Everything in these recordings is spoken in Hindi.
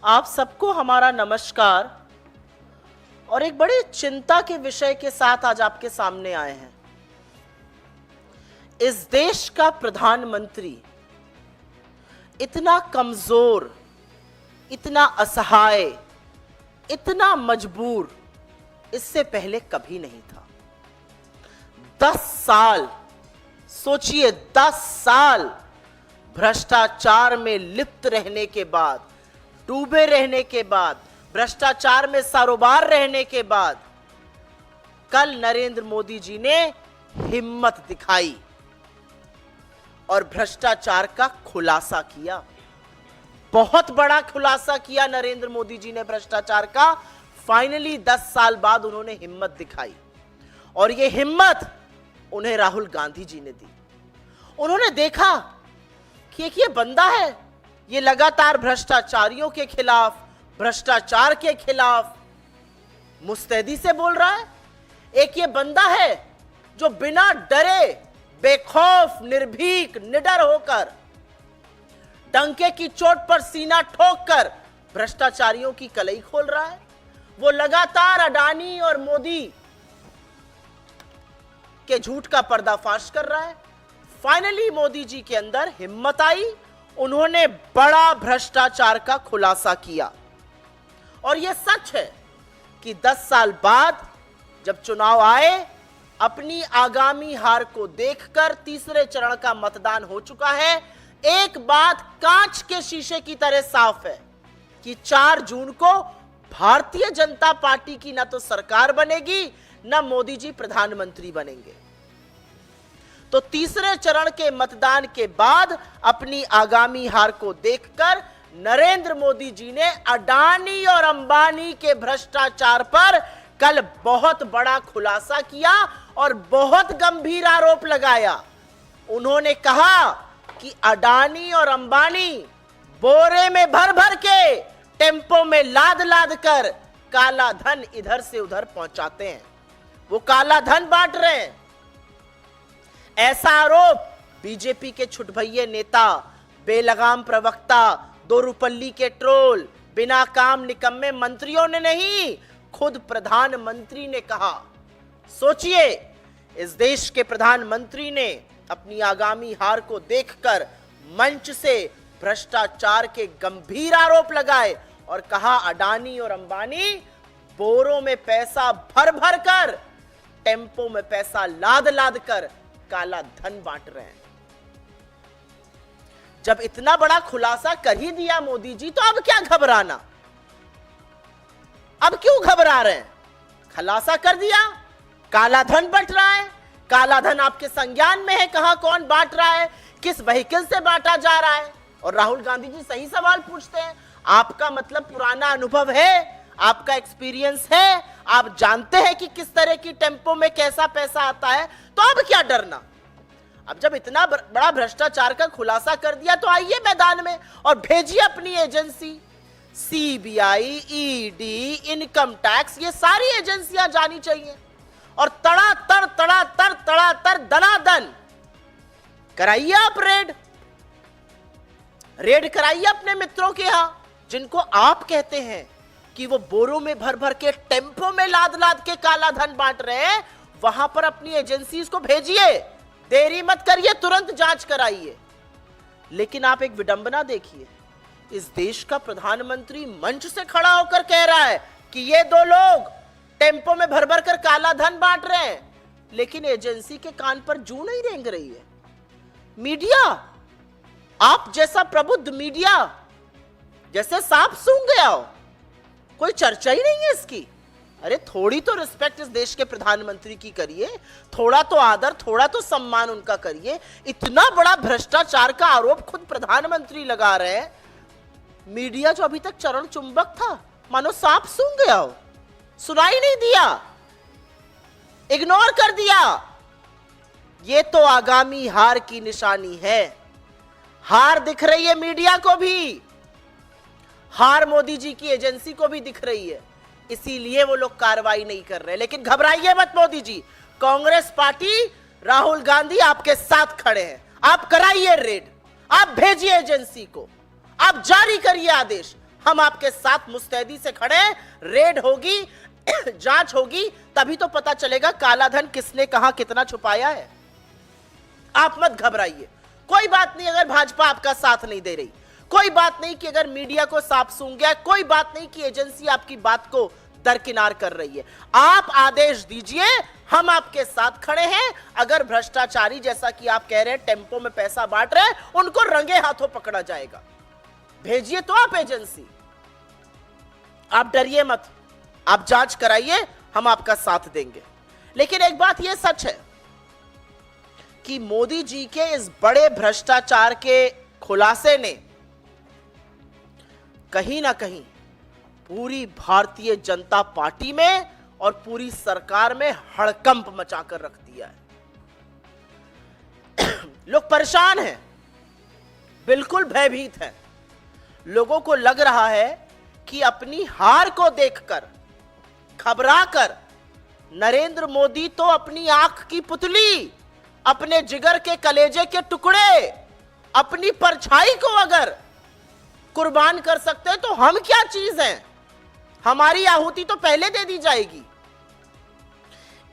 आप सबको हमारा नमस्कार। और एक बड़ी चिंता के विषय के साथ आज आपके सामने आए हैं। इस देश का प्रधानमंत्री इतना कमजोर, इतना असहाय, इतना मजबूर इससे पहले कभी नहीं था। 10 साल सोचिए, 10 साल भ्रष्टाचार में लिप्त रहने के बाद, डूबे रहने के बाद, भ्रष्टाचार में सरोबार रहने के बाद कल नरेंद्र मोदी जी ने हिम्मत दिखाई और भ्रष्टाचार का खुलासा किया। बहुत बड़ा खुलासा किया नरेंद्र मोदी जी ने भ्रष्टाचार का। फाइनली 10 साल बाद उन्होंने हिम्मत दिखाई और ये हिम्मत उन्हें राहुल गांधी जी ने दी। उन्होंने देखा कि एक ये बंदा है, ये लगातार भ्रष्टाचारियों के खिलाफ, भ्रष्टाचार के खिलाफ मुस्तैदी से बोल रहा है। एक ये बंदा है जो बिना डरे, बेखौफ, निर्भीक, निडर होकर, डंके की चोट पर सीना ठोककर भ्रष्टाचारियों की कलई खोल रहा है। वो लगातार अडानी और मोदी के झूठ का पर्दाफाश कर रहा है। फाइनली मोदी जी के अंदर हिम्मत आई, उन्होंने बड़ा भ्रष्टाचार का खुलासा किया। और यह सच है कि 10 साल बाद जब चुनाव आए, अपनी आगामी हार को देखकर तीसरे चरण का मतदान हो चुका है। एक बात कांच के शीशे की तरह साफ है कि 4 जून को भारतीय जनता पार्टी की न तो सरकार बनेगी, न मोदी जी प्रधानमंत्री बनेंगे। तो तीसरे चरण के मतदान के बाद अपनी आगामी हार को देखकर नरेंद्र मोदी जी ने अडानी और अंबानी के भ्रष्टाचार पर कल बहुत बड़ा खुलासा किया और बहुत गंभीर आरोप लगाया। उन्होंने कहा कि अडानी और अंबानी बोरे में भर भर के, टेम्पो में लाद लाद कर काला धन इधर से उधर पहुंचाते हैं। वो काला धन बांट रहे हैं। ऐसा आरोप बीजेपी के छुटभैये नेता, बेलगाम प्रवक्ता, दोरुपल्ली के ट्रोल, बिना काम निकम्मे मंत्रियों ने नहीं, खुद प्रधानमंत्री ने कहा। सोचिए, इस देश के प्रधानमंत्री ने अपनी आगामी हार को देखकर मंच से भ्रष्टाचार के गंभीर आरोप लगाए और कहा अडानी और अंबानी बोरों में पैसा भर भर कर, टेम्पो में पैसा लाद लाद कर काला धन बांट रहे हैं। जब इतना बड़ा खुलासा कर ही दिया मोदी जी, तो अब क्या घबराना? अब क्यों घबरा रहे हैं? खुलासा कर दिया, काला धन बंट रहा है। काला धन आपके संज्ञान में है, कहां कौन बांट रहा है, किस व्हीकल से बांटा जा रहा है। और राहुल गांधी जी सही सवाल पूछते हैं। आपका मतलब पुराना अनुभव है, आपका एक्सपीरियंस है, आप जानते हैं कि किस तरह की टेम्पो में कैसा पैसा आता है, तो अब क्या डरना? अब जब इतना बड़ा भ्रष्टाचार का खुलासा कर दिया तो आइए मैदान में और भेजिए अपनी agency, CBI, ED, income tax, ये सारी एजेंसियां जानी चाहिए और तड़ातर दनादन कराइए आप रेड कराइए अपने मित्रों के यहां, जिनको आप कहते हैं कि वो बोरों में भर भर के, टेम्पो में लाद लाद के काला धन बांट रहे हैं। वहां पर अपनी एजेंसीज को भेजिए, देरी मत करिए, तुरंत जांच कराइए। लेकिन आप एक विडंबना देखिए, इस देश का प्रधानमंत्री मंच से खड़ा होकर कह रहा है कि ये 2 लोग टेम्पो में भर भर कर काला धन बांट रहे हैं, लेकिन एजेंसी के कान पर जू नहीं रेंग रही है। मीडिया, आप जैसा प्रबुद्ध मीडिया जैसे सांप सूंघ गया हो, कोई चर्चा ही नहीं है इसकी। अरे थोड़ी तो रिस्पेक्ट इस देश के प्रधानमंत्री की करिए, थोड़ा तो आदर, थोड़ा तो सम्मान उनका करिए। इतना बड़ा भ्रष्टाचार का आरोप खुद प्रधानमंत्री लगा रहे हैं, मीडिया जो अभी तक चरण चुंबक था, मानो सांप सूंघ गया हो, सुनाई नहीं दिया, इग्नोर कर दिया। ये तो आगामी हार की निशानी है। हार दिख रही है मीडिया को भी, हार मोदी जी की एजेंसी को भी दिख रही है, इसीलिए वो लोग कार्रवाई नहीं कर रहे। लेकिन घबराइए मत मोदी जी, कांग्रेस पार्टी, राहुल गांधी आपके साथ खड़े हैं। आप कराइए रेड, आप भेजिए एजेंसी को, आप जारी करिए आदेश, हम आपके साथ मुस्तैदी से खड़े हैं। रेड होगी, जांच होगी, तभी तो पता चलेगा काला धन किसने कहां कितना छुपाया है। आप मत घबराइए। कोई बात नहीं अगर भाजपा आपका साथ नहीं दे रही, कोई बात नहीं कि अगर मीडिया को साफ सूंघ गया, कोई बात नहीं कि एजेंसी आपकी बात को दरकिनार कर रही है। आप आदेश दीजिए, हम आपके साथ खड़े हैं। अगर भ्रष्टाचारी जैसा कि आप कह रहे हैं टेम्पो में पैसा बांट रहे हैं, उनको रंगे हाथों पकड़ा जाएगा। भेजिए तो आप एजेंसी, आप डरिए मत, आप जांच कराइए, हम आपका साथ देंगे। लेकिन एक बात यह सच है कि मोदी जी के इस बड़े भ्रष्टाचार के खुलासे ने कहीं ना कहीं पूरी भारतीय जनता पार्टी में और पूरी सरकार में हड़कंप मचाकर रख दिया है। लोग परेशान हैं, बिल्कुल भयभीत हैं। लोगों को लग रहा है कि अपनी हार को देखकर घबराकर नरेंद्र मोदी तो अपनी आंख की पुतली, अपने जिगर के कलेजे के टुकड़े, अपनी परछाई को अगर कुर्बान कर सकते हैं तो हम क्या चीज हैं, हमारी आहुति तो पहले दे दी जाएगी।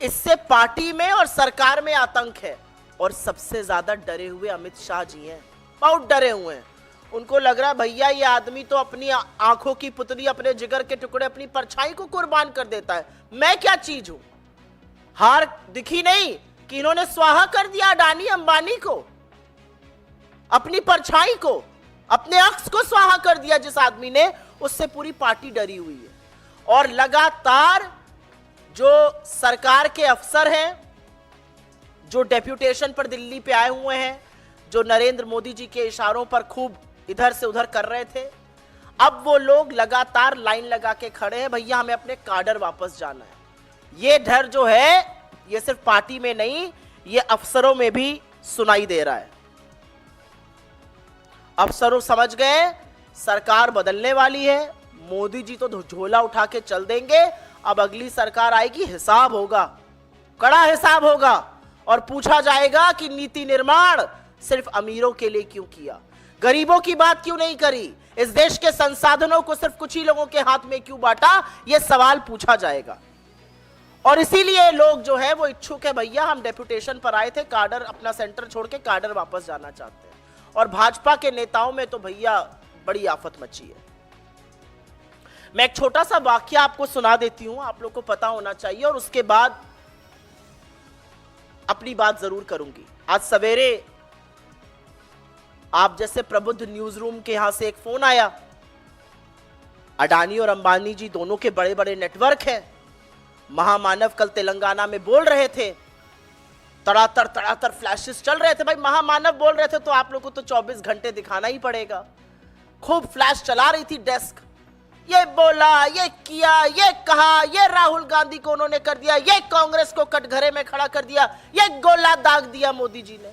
इससे पार्टी में और सरकार में आतंक है। और सबसे ज्यादा डरे हुए अमित शाह जी हैं, बहुत डरे हुए हैं। उनको लग रहा भैया ये आदमी तो अपनी आंखों की पुतली, अपने जिगर के टुकड़े, अपनी परछाई को कुर्बान कर देता है, मैं क्या चीज हूं। हार दिखी नहीं कि इन्होंने स्वाहा कर दिया अडानी अंबानी को, अपनी परछाई को, अपने अक्स को स्वाहा कर दिया जिस आदमी ने, उससे पूरी पार्टी डरी हुई है। और लगातार जो सरकार के अफसर हैं, जो डेप्यूटेशन पर दिल्ली पे आए हुए हैं, जो नरेंद्र मोदी जी के इशारों पर खूब इधर से उधर कर रहे थे, अब वो लोग लगातार लाइन लगा के खड़े हैं, भैया हमें अपने काडर वापस जाना है। ये डर जो है ये सिर्फ पार्टी में नहीं, ये अफसरों में भी सुनाई दे रहा है। अफसरों समझ गए सरकार बदलने वाली है, मोदी जी तो झोला उठा के चल देंगे, अब अगली सरकार आएगी, हिसाब होगा, कड़ा हिसाब होगा, और पूछा जाएगा कि नीति निर्माण सिर्फ अमीरों के लिए क्यों किया, गरीबों की बात क्यों नहीं करी, इस देश के संसाधनों को सिर्फ कुछ ही लोगों के हाथ में क्यों बांटा, यह सवाल पूछा जाएगा। और इसीलिए लोग जो है वो इच्छुक है, भैया हम डेप्यूटेशन पर आए थे, काडर अपना सेंटर छोड़ के काडर वापस जाना चाहते हैं। और भाजपा के नेताओं में तो भैया बड़ी आफत मची है। मैं एक छोटा सा वाक्य आपको सुना देती हूं, आप लोग को पता होना चाहिए, और उसके बाद अपनी बात जरूर करूंगी। आज सवेरे आप जैसे प्रबुद्ध न्यूज रूम के यहां से एक फोन आया। अडानी और अंबानी जी दोनों के बड़े बड़े नेटवर्क हैं। महामानव कल तेलंगाना में बोल रहे थे, तड़ातर फ्लैशेस चल रहे थे। भाई महामानव बोल रहे थे तो आप लोगों को तो 24 घंटे दिखाना ही पड़ेगा। खूब फ्लैश चला रही थी डेस्क, ये बोला, ये किया, ये कहा, ये राहुल गांधी को उन्होंने कर दिया, ये कांग्रेस को कटघरे में खड़ा कर दिया, ये गोला दाग दिया मोदी जी ने।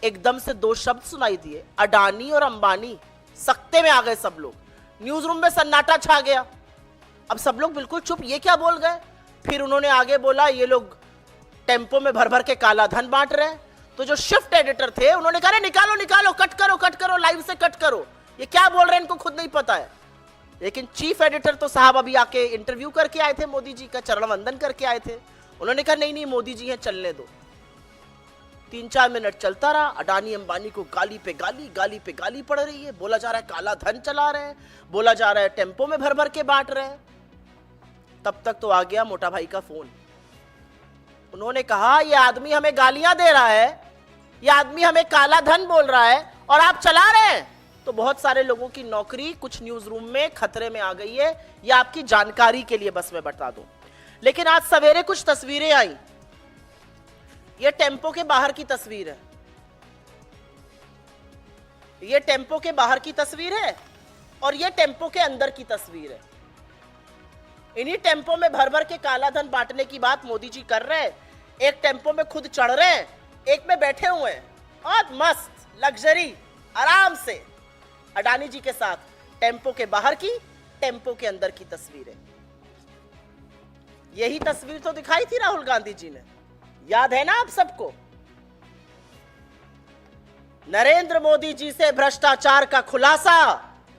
एकदम से दो शब्द सुनाई दिए, अडानी और अंबानी। सख्ते में आ गए सब लोग, न्यूज रूम में सन्नाटा छा गया। अब सब लोग बिल्कुल चुप, ये क्या बोल गए। फिर उन्होंने आगे बोला ये लोग टेम्पो में भर भर के काला धन बांट रहे हैं। तो जो शिफ्ट एडिटर थे उन्होंने कहा निकालो निकालो, कट करो, लाइव से कट करो, ये क्या बोल रहे हैं इनको खुद नहीं पता है। लेकिन चीफ एडिटर तो साहब अभी आके इंटरव्यू करके आए थे, मोदी जी का चरण वंदन करके आए थे। उन्होंने कहा नहीं मोदी जी हैं, चलने दो। 3-4 मिनट चलता रहा। अडानी अंबानी को गाली पे गाली पड़ रही है। बोला जा रहा है काला धन चला रहे हैं, बोला जा रहा है टेम्पो में भर भर के बांट रहे हैं। तब तक तो आ गया मोटा भाई का फोन। उन्होंने कहा ये आदमी हमें गालियां दे रहा है, ये आदमी हमें काला धन बोल रहा है और आप चला रहे हैं। तो बहुत सारे लोगों की नौकरी कुछ न्यूज रूम में खतरे में आ गई है। ये आपकी जानकारी के लिए बस मैं बता दूं। लेकिन आज सवेरे कुछ तस्वीरें आई। ये टेम्पो के बाहर की तस्वीर है, ये टेम्पो के बाहर की तस्वीर है और ये टेम्पो के अंदर की तस्वीर है। इन्हीं टेम्पो में भर भर के काला धन बांटने की बात मोदी जी कर रहे हैं। एक टेम्पो में खुद चढ़ रहे हैं, एक में बैठे हुए हैं, बहुत मस्त लग्जरी आराम से अडानी जी के साथ। टेम्पो के बाहर की, टेम्पो के अंदर की तस्वीरें। यही तस्वीर तो दिखाई थी राहुल गांधी जी ने, याद है ना आप सबको। नरेंद्र मोदी जी से भ्रष्टाचार का खुलासा,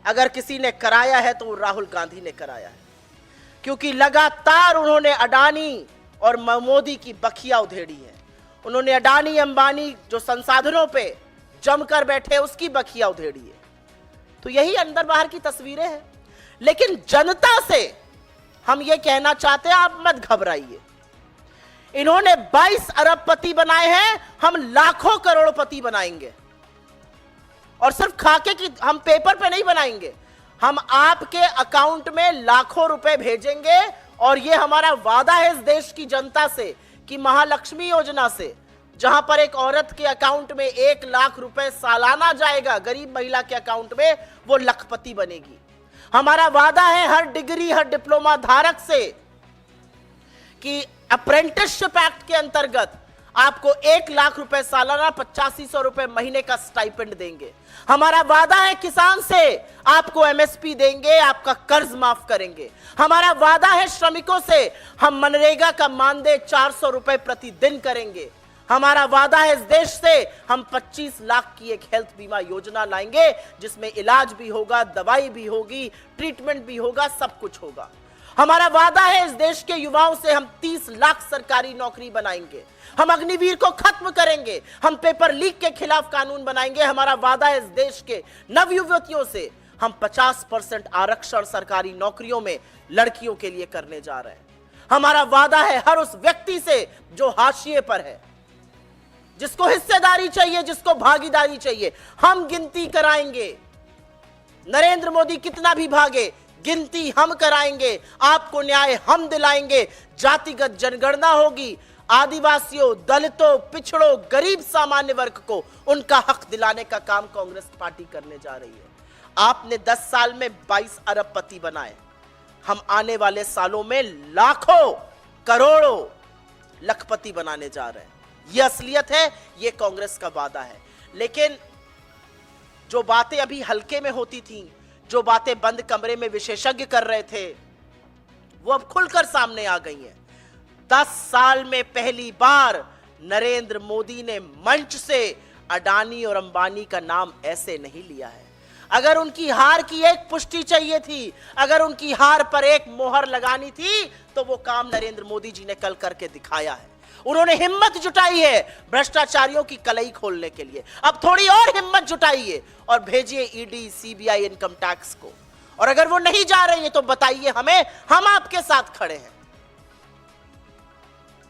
अगर किसी ने कराया है तो राहुल गांधी ने कराया है, क्योंकि लगातार उन्होंने अडानी और मोदी की बखिया उधेड़ी है। उन्होंने अडानी अंबानी जो संसाधनों पे जमकर बैठे उसकी बखिया उधेड़ी है। तो यही अंदर बाहर की तस्वीरें हैं। लेकिन जनता से हम ये कहना चाहते हैं, आप मत घबराइए। इन्होंने 22 अरबपति बनाए हैं, हम लाखों करोड़पति बनाएंगे। और सिर्फ खाके की हम पेपर पे नहीं बनाएंगे, हम आपके अकाउंट में लाखों रुपए भेजेंगे। और ये हमारा वादा है इस देश की जनता से कि महालक्ष्मी योजना से, जहां पर एक औरत के अकाउंट में 1 लाख रुपए सालाना जाएगा, गरीब महिला के अकाउंट में वो लखपति बनेगी। हमारा वादा है हर डिग्री हर डिप्लोमा धारक से कि अप्रेंटिसशिप एक्ट के अंतर्गत आपको 1 लाख रुपए सालाना 8500 रुपए महीने का स्टाइपेंड देंगे। हमारा वादा है किसान से आपको एमएसपी देंगे, आपका कर्ज माफ करेंगे। हमारा वादा है श्रमिकों से हम मनरेगा का मानदेय 400 रुपए प्रतिदिन करेंगे। हमारा वादा है इस देश से हम 25 लाख की एक हेल्थ बीमा योजना लाएंगे, जिसमें इलाज भी होगा, दवाई भी होगी, ट्रीटमेंट भी होगा, सब कुछ होगा। हमारा वादा है इस देश के युवाओं से हम 30 लाख सरकारी नौकरी बनाएंगे। हम अग्निवीर को खत्म करेंगे, हम पेपर लीक के खिलाफ कानून बनाएंगे। हमारा वादा है इस देश के नवयुवतियों से हम 50% आरक्षण सरकारी नौकरियों में लड़कियों के लिए करने जा रहे हैं। हमारा वादा है हर उस व्यक्ति से जो हाशिए पर है, जिसको हिस्सेदारी चाहिए, जिसको भागीदारी चाहिए, हम गिनती कराएंगे। नरेंद्र मोदी कितना भी भागे, गिनती हम कराएंगे, आपको न्याय हम दिलाएंगे। जातिगत जनगणना होगी, आदिवासियों, दलितों, पिछड़ों, गरीब सामान्य वर्ग को उनका हक दिलाने का काम कांग्रेस पार्टी करने जा रही है। आपने 10 साल में 22 अरबपति बनाए, हम आने वाले सालों में लाखों करोड़ों लखपति बनाने जा रहे हैं। यह असलियत है, यह कांग्रेस का वादा है। लेकिन जो बातें अभी हल्के में होती थीं, जो बातें बंद कमरे में विशेषज्ञ कर रहे थे, वो अब खुलकर सामने आ गई हैं। 10 साल में पहली बार नरेंद्र मोदी ने मंच से अडानी और अंबानी का नाम ऐसे नहीं लिया है। अगर उनकी हार की एक पुष्टि चाहिए थी, अगर उनकी हार पर एक मोहर लगानी थी, तो वो काम नरेंद्र मोदी जी ने कल करके दिखाया है। उन्होंने हिम्मत जुटाई है भ्रष्टाचारियों की कलई खोलने के लिए। अब थोड़ी और हिम्मत जुटाइए और भेजिए ईडी, सीबीआई, इनकम टैक्स को। और अगर वो नहीं जा रही है तो बताइए हमें, हम आपके साथ खड़े हैं।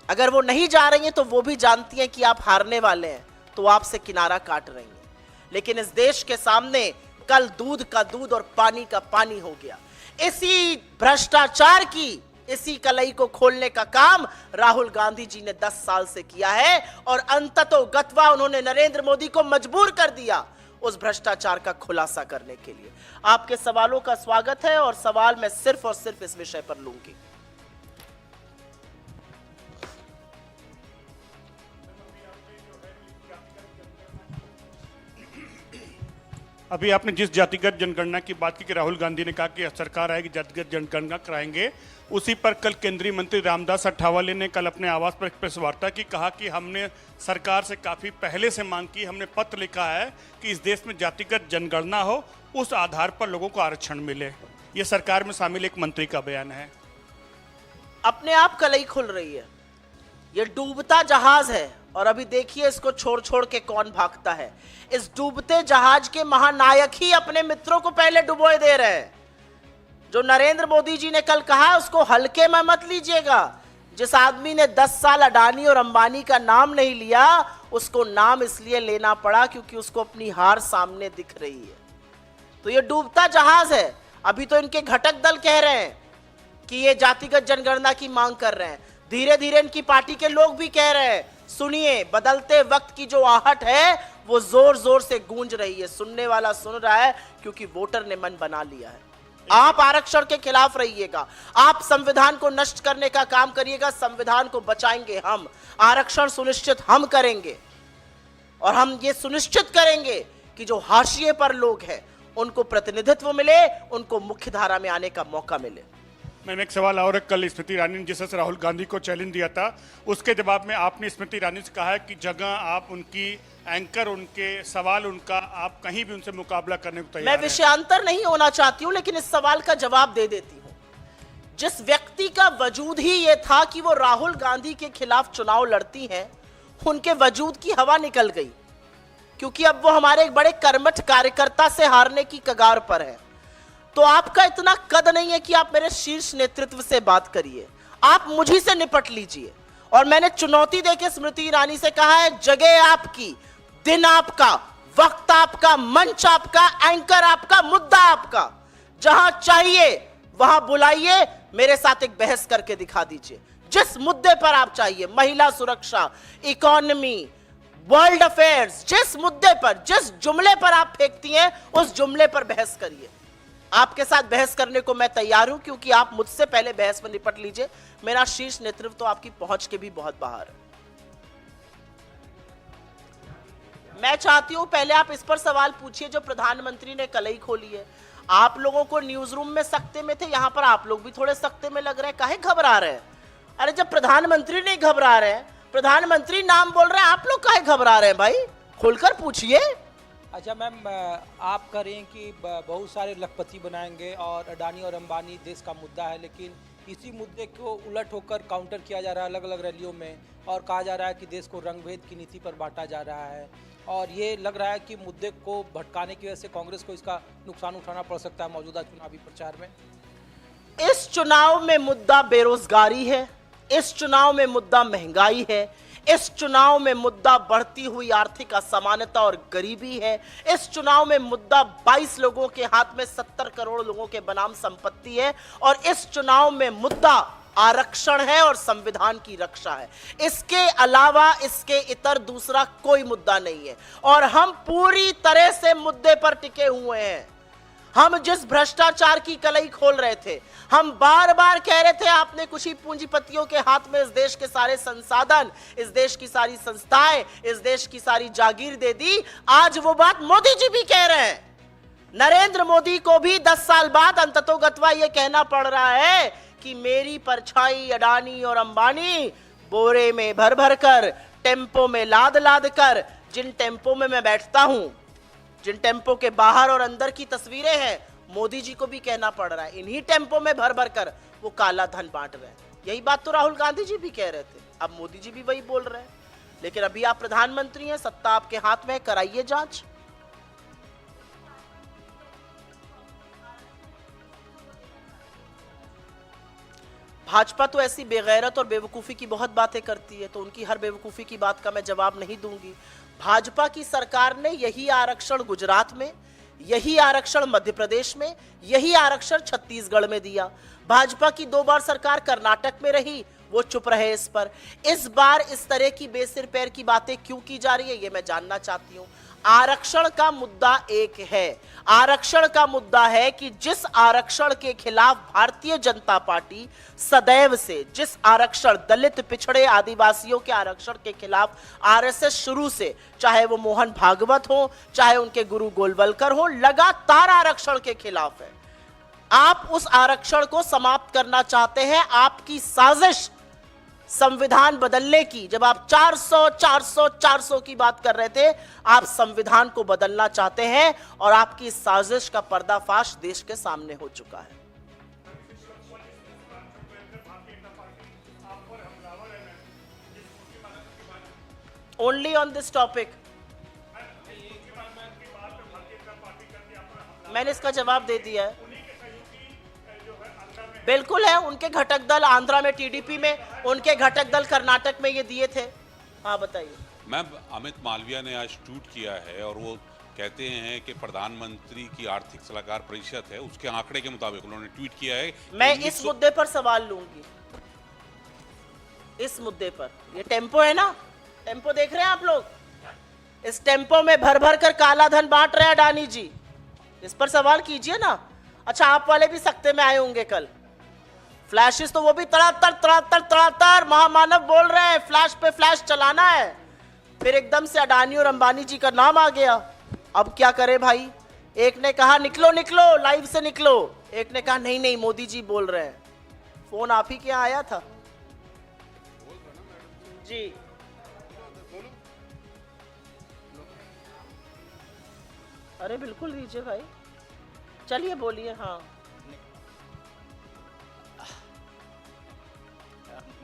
अगर वो नहीं जा रही है तो वो भी जानती हैं कि आप हारने वाले हैं, तो आपसे किनारा काट रही हैं। लेकिन इस देश के सामने कल दूध का दूध और पानी का पानी हो गया। इसी भ्रष्टाचार की, इसी कलई को खोलने का काम राहुल गांधी जी ने 10 साल से किया है। और अंततोगत्वा उन्होंने नरेंद्र मोदी को मजबूर कर दिया उस भ्रष्टाचार का खुलासा करने के लिए। आपके सवालों का स्वागत है और सवाल मैं सिर्फ और सिर्फ इस विषय पर लूंगी। अभी आपने जिस जातिगत जनगणना की बात की कि राहुल गांधी ने कहा कि सरकार आएगी जातिगत जनगणना कराएंगे, उसी पर कल केंद्रीय मंत्री रामदास अठावले ने कल अपने आवास पर एक प्रेस वार्ता की, कहा कि हमने सरकार से काफ़ी पहले से मांग की, हमने पत्र लिखा है कि इस देश में जातिगत जनगणना हो, उस आधार पर लोगों को आरक्षण मिले। ये सरकार में शामिल एक मंत्री का बयान है। अपने आप कलई खुल रही है, ये डूबता जहाज है और अभी देखिए इसको छोड़ छोड़ के कौन भागता है। इस डूबते जहाज के महानायक ही अपने मित्रों को पहले डुबोए दे रहे हैं। जो नरेंद्र मोदी जी ने कल कहा उसको हल्के में मत लीजिएगा। जिस आदमी ने 10 साल अडानी और अंबानी का नाम नहीं लिया, उसको नाम इसलिए लेना पड़ा क्योंकि उसको अपनी हार सामने दिख रही है। तो ये डूबता जहाज है। अभी तो इनके घटक दल कह रहे हैं कि ये जातिगत जनगणना की मांग कर रहे हैं, धीरे धीरे इनकी पार्टी के लोग भी कह रहे हैं। सुनिए, बदलते वक्त की जो आहट है वो जोर जोर से गूंज रही है। सुनने वाला सुन रहा है क्योंकि वोटर ने मन बना लिया है। आप आरक्षण के खिलाफ रहिएगा, आप संविधान को नष्ट करने का काम करिएगा, संविधान को बचाएंगे हम। आरक्षण सुनिश्चित हम करेंगे और हम ये सुनिश्चित करेंगे कि जो हाशिए पर लोग हैं उनको प्रतिनिधित्व मिले, उनको मुख्य धारा में आने का मौका मिले। मैम एक सवाल और है, कल स्मृति ईरानी ने जिस तरह से राहुल गांधी को चैलेंज दिया था, उसके जवाब में आपने स्मृति ईरानी से कहा है कि जगह आप उनकी एंकर, उनके सवाल उनका, आप कहीं भी उनसे मुकाबला करने को तैयार मैं हैं। विषयांतर नहीं होना चाहती हूं, लेकिन इस सवाल का जवाब दे देती हूं। जिस व्यक्ति का वजूद ही ये था कि वो राहुल गांधी के खिलाफ चुनाव लड़ती हैं, उनके वजूद की हवा निकल गई, क्योंकि अब वो हमारे एक बड़े कर्मठ कार्यकर्ता से हारने की कगार पर है। तो आपका इतना कद नहीं है कि आप मेरे शीर्ष नेतृत्व से बात करिए, आप मुझी से निपट लीजिए। और मैंने चुनौती देके स्मृति ईरानी से कहा है, जगह आपकी, दिन आपका, वक्त आपका, मंच आपका, एंकर आपका, मुद्दा आपका, जहां चाहिए वहां बुलाइए, मेरे साथ एक बहस करके दिखा दीजिए। जिस मुद्दे पर आप चाहिए, महिला सुरक्षा, इकोनॉमी, वर्ल्ड अफेयर्स, जिस मुद्दे पर, जिस जुमले पर आप फेंकती हैं, उस जुमले पर बहस करिए। आपके साथ बहस करने को मैं तैयार हूं, क्योंकि आप मुझसे पहले बहस में निपट लीजिए। मेरा शीर्ष नेतृत्व तो आपकी पहुंच के भी बहुत बाहर है। मैं चाहती हूं पहले आप इस पर सवाल पूछिए जो प्रधानमंत्री ने कलई खोली है। आप लोगों को न्यूज रूम में सकते में थे, यहां पर आप लोग भी थोड़े सकते में लग रहे हैं। काहे घबरा रहे हैं? अरे जब प्रधानमंत्री नहीं घबरा रहे हैं, प्रधानमंत्री नाम बोल रहे हैं, आप लोग काहे घबरा रहे हैं? भाई खुलकर पूछिए। अच्छा मैम, आप कह रही हैं कि बहुत सारे लखपति बनाएंगे और अडानी और अंबानी देश का मुद्दा है, लेकिन इसी मुद्दे को उलट होकर काउंटर किया जा रहा है अलग अलग रैलियों में, और कहा जा रहा है कि देश को रंगभेद की नीति पर बांटा जा रहा है, और ये लग रहा है कि मुद्दे को भटकाने की वजह से कांग्रेस को इसका नुकसान उठाना पड़ सकता है मौजूदा चुनावी प्रचार में। इस चुनाव में मुद्दा बेरोजगारी है, इस चुनाव में मुद्दा महंगाई है, इस चुनाव में मुद्दा बढ़ती हुई आर्थिक असमानता और गरीबी है, इस चुनाव में मुद्दा 22 लोगों के हाथ में 70 करोड़ लोगों के बनाम संपत्ति है, और इस चुनाव में मुद्दा आरक्षण है और संविधान की रक्षा है। इसके अलावा, इसके इतर दूसरा कोई मुद्दा नहीं है, और हम पूरी तरह से मुद्दे पर टिके हुए हैं। हम जिस भ्रष्टाचार की कलई खोल रहे थे, हम बार बार कह रहे थे आपने कुछ ही पूंजीपतियों के हाथ में इस देश के सारे संसाधन, इस देश की सारी संस्थाएं, इस देश की सारी जागीर दे दी। आज वो बात मोदी जी भी कह रहे हैं। नरेंद्र मोदी को भी 10 साल बाद अंततोगत्वा ये कहना पड़ रहा है कि मेरी परछाई अडानी और अंबानी बोरे में भर भर कर, टेम्पो में लाद लाद कर, जिन टेम्पो में मैं बैठता हूं, जिन टेम्पो के बाहर और अंदर की तस्वीरें हैं, मोदी जी को भी कहना पड़ रहा है, इन्हीं टेम्पो में भर भर कर वो काला धन बांट रहे हैं। यही बात तो राहुल गांधी जी भी कह रहे थे, अब मोदी जी भी वही बोल रहे हैं। लेकिन अभी आप प्रधानमंत्री हैं, सत्ता आपके हाथ में है, कराइए जांच। भाजपा तो ऐसी बेगैरत और बेवकूफ़ी की बहुत बातें करती है, तो उनकी हर बेवकूफ़ी की बात का मैं जवाब नहीं दूंगी। भाजपा की सरकार ने यही आरक्षण गुजरात में, यही आरक्षण मध्य प्रदेश में, यही आरक्षण छत्तीसगढ़ में दिया। भाजपा की 2 बार सरकार कर्नाटक में रही, वो चुप रहे इस पर। इस बार इस तरह की बेसिर पैर की बातें क्यों की जा रही है, ये मैं जानना चाहती हूं। आरक्षण का मुद्दा एक है, आरक्षण का मुद्दा है कि जिस आरक्षण के खिलाफ भारतीय जनता पार्टी सदैव से, जिस आरक्षण दलित, पिछड़े, आदिवासियों के आरक्षण के खिलाफ आरएसएस शुरू से, चाहे वो मोहन भागवत हो, चाहे उनके गुरु गोलवलकर हो, लगातार आरक्षण के खिलाफ है। आप उस आरक्षण को समाप्त करना चाहते हैं। आपकी साजिश संविधान बदलने की, जब आप 400 की बात कर रहे थे, आप संविधान को बदलना चाहते हैं, और आपकी इस साजिश का पर्दाफाश देश के सामने हो चुका है। ओनली ऑन दिस टॉपिक मैंने इसका जवाब दे दिया है। बिल्कुल है, उनके घटक दल आंध्रा में टीडीपी में, उनके घटक दल कर्नाटक में ये दिए थे। हाँ बताइए। मैम, अमित मालविया ने आज ट्वीट किया है और वो कहते हैं कि प्रधानमंत्री की आर्थिक सलाहकार परिषद है, उसके आंकड़े के मुताबिक उन्होंने ट्वीट किया है। मैं इस मुद्दे पर सवाल लूंगी, इस मुद्दे पर। ये टेम्पो है ना, टेम्पो देख रहे हैं आप लोग, इस टेम्पो में भर भर कर काला धन बांट रहे हैं अडानी जी, इस पर सवाल कीजिए ना। अच्छा, आप वाले भी सख्ते में आए होंगे कल, फ्लैशेस तो वो भी तड़ातड़ महामानव बोल रहे हैं, फ्लैश पे फ्लैश चलाना है, फिर एकदम से अडानी और अंबानी जी का नाम आ गया। अब क्या करे भाई, एक ने कहा निकलो निकलो, लाइव से निकलो, एक ने कहा नहीं नहीं मोदी जी बोल रहे हैं। फोन आप ही के यहाँ आया था जी। अरे बिल्कुल दीजिए भाई, चलिए बोलिए। हाँ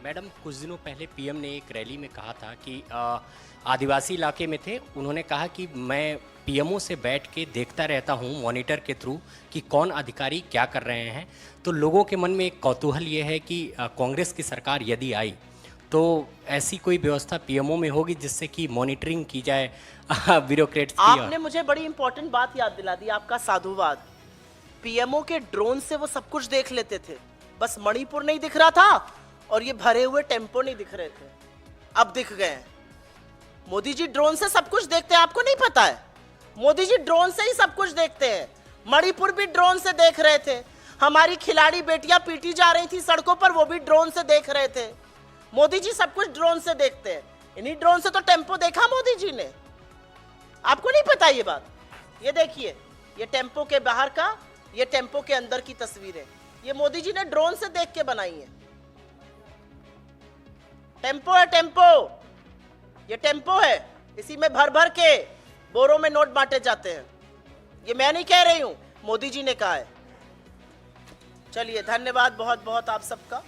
मैडम, कुछ दिनों पहले पीएम ने एक रैली में कहा था कि आदिवासी इलाके में थे, उन्होंने कहा कि मैं पीएमओ से बैठ के देखता रहता हूं मॉनिटर के थ्रू कि कौन अधिकारी क्या कर रहे हैं। तो लोगों के मन में एक कौतूहल ये है कि कांग्रेस की सरकार यदि आई तो ऐसी कोई व्यवस्था पीएमओ में होगी जिससे कि मॉनिटरिंग की जाए ब्यूरोक्रेट्स की। आपने मुझे बड़ी इंपॉर्टेंट बात याद दिला दी, आपका साधुवाद। पीएमओ के ड्रोन से वो सब कुछ देख लेते थे, बस मणिपुर नहीं दिख रहा था और ये भरे हुए टेम्पो नहीं दिख रहे थे, अब दिख गए हैं। मोदी जी ड्रोन से सब कुछ देखते हैं, आपको नहीं पता है? मोदी जी ड्रोन से ही सब कुछ देखते हैं। मणिपुर भी ड्रोन से देख रहे थे, हमारी खिलाड़ी बेटियां पीटी जा रही थी सड़कों पर, वो भी ड्रोन से देख रहे थे। मोदी जी सब कुछ ड्रोन से देखते हैं। इन्हीं ड्रोन से तो टेम्पो देखा मोदी जी ने, आपको नहीं पता ये बात? ये देखिए, ये टेम्पो के बाहर का, ये टेम्पो के अंदर की तस्वीरें, ये मोदी जी ने ड्रोन से देख के बनाई है। टेम्पो है, टेम्पो, ये टेम्पो है, इसी में भर भर के बोरों में नोट बांटे जाते हैं। ये मैं नहीं कह रही हूं, मोदी जी ने कहा है। चलिए, धन्यवाद बहुत बहुत आप सबका।